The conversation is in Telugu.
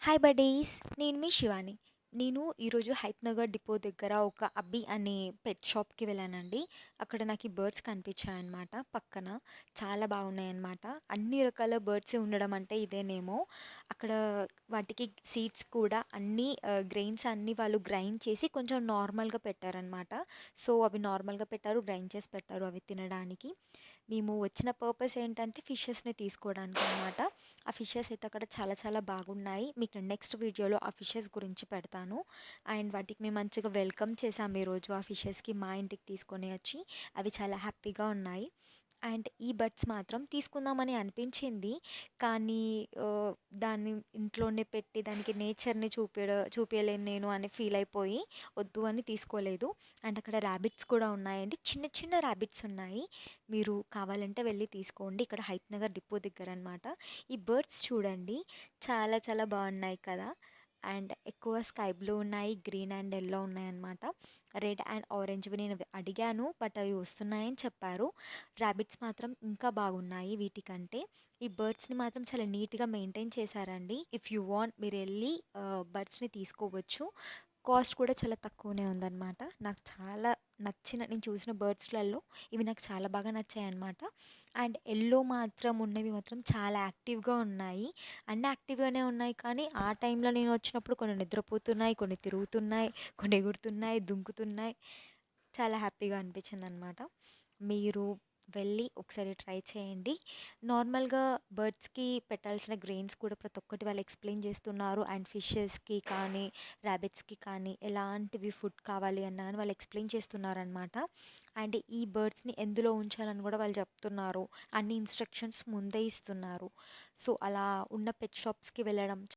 హాయ్ బడీస్, నేను మీ శివాని. నేను ఈరోజు హైత్నగర్ డిపో దగ్గర ఒక అబ్బి అనే పెట్ షాప్కి వెళ్ళానండి. అక్కడ నాకు ఈ బర్డ్స్ కనిపించాయన్నమాట. పక్కన చాలా బాగున్నాయన్నమాట. అన్ని రకాల బర్డ్స్ ఉండడం అంటే ఇదేనేమో. అక్కడ వాటికి సీడ్స్ కూడా అన్నీ గ్రెయిన్స్ అన్నీ వాళ్ళు గ్రైండ్ చేసి కొంచెం నార్మల్గా పెట్టారనమాట. సో అవి నార్మల్గా పెట్టారు, గ్రైండ్ చేసి పెట్టారు అవి తినడానికి. మేము వచ్చిన పర్పస్ ఏంటంటే ఫిషెస్ని తీసుకోవడానికి అనమాట. ఆ ఫిషెస్ అయితే అక్కడ చాలా చాలా బాగున్నాయి. మీకు నెక్స్ట్ వీడియోలో ఆ ఫిషెస్ గురించి పెడతాను. అండ్ వాటికి మేము మంచిగా వెల్కమ్ చేసాము ఈరోజు ఆ ఫిషెస్కి మా ఇంటికి తీసుకొని వచ్చి. అవి చాలా హ్యాపీగా ఉన్నాయి. అండ్ ఈ బర్డ్స్ మాత్రం తీసుకుందామని అనిపించింది, కానీ దాన్ని ఇంట్లోనే పెట్టి దానికి నేచర్ని చూపించలేను నేను అని ఫీల్ అయిపోయి వద్దు అని తీసుకోలేదు. అండ్ అక్కడ ర్యాబిట్స్ కూడా ఉన్నాయండి, చిన్న చిన్న ర్యాబిట్స్ ఉన్నాయి. మీరు కావాలంటే వెళ్ళి తీసుకోండి. ఇక్కడ హైత్నగర్ డిపో దగ్గర అనమాట. ఈ బర్డ్స్ చూడండి, చాలా చాలా బాగున్నాయి కదా. అండ్ ఎక్కువ స్కై బ్లూ ఉన్నాయి, గ్రీన్ అండ్ ఎల్లో ఉన్నాయన్నమాట. రెడ్ అండ్ ఆరెంజ్వి నేను అడిగాను, బట్ అవి వస్తున్నాయని చెప్పారు. ర్యాబిట్స్ మాత్రం ఇంకా బాగున్నాయి వీటికంటే. ఈ బర్డ్స్ని మాత్రం చాలా నీట్గా మెయింటైన్ చేశారండి. ఇఫ్ యూ వాంట్ మీరు వెళ్ళి బర్డ్స్ని తీసుకోవచ్చు. కాస్ట్ కూడా చాలా తక్కువనే ఉందన్నమాట. నాకు చాలా నేను చూసిన బర్డ్స్లలో ఇవి నాకు చాలా బాగా నచ్చాయి అన్నమాట. అండ్ ఎల్లో మాత్రం ఉన్నవి మాత్రం చాలా యాక్టివ్గా ఉన్నాయి. అన్నీ యాక్టివ్గానే ఉన్నాయి, కానీ ఆ టైంలో నేను వచ్చినప్పుడు కొన్ని నిద్రపోతున్నాయి, కొన్ని తిరుగుతున్నాయి, కొన్ని ఎగురుతున్నాయి, దుంకుతున్నాయి. చాలా హ్యాపీగా అనిపించింది అనమాట. మీరు వెళ్ళి ఒకసారి ట్రై చేయండి. నార్మల్గా బర్డ్స్కి పెట్టాల్సిన గ్రెయిన్స్ కూడా ప్రతి ఒక్కటి వాళ్ళు ఎక్స్ప్లెయిన్ చేస్తున్నారు. అండ్ ఫిషెస్కి కానీ ర్యాబిట్స్కి కానీ ఎలాంటివి ఫుడ్ కావాలి అన్న అని వాళ్ళు ఎక్స్ప్లెయిన్ చేస్తున్నారనమాట. అండ్ ఈ బర్డ్స్ని ఎందులో ఉంచాలని కూడా వాళ్ళు చెప్తున్నారు. అన్ని ఇన్స్ట్రక్షన్స్ ముందే ఇస్తున్నారు. సో అలా ఉన్న పెట్ షాప్స్కి వెళ్ళడం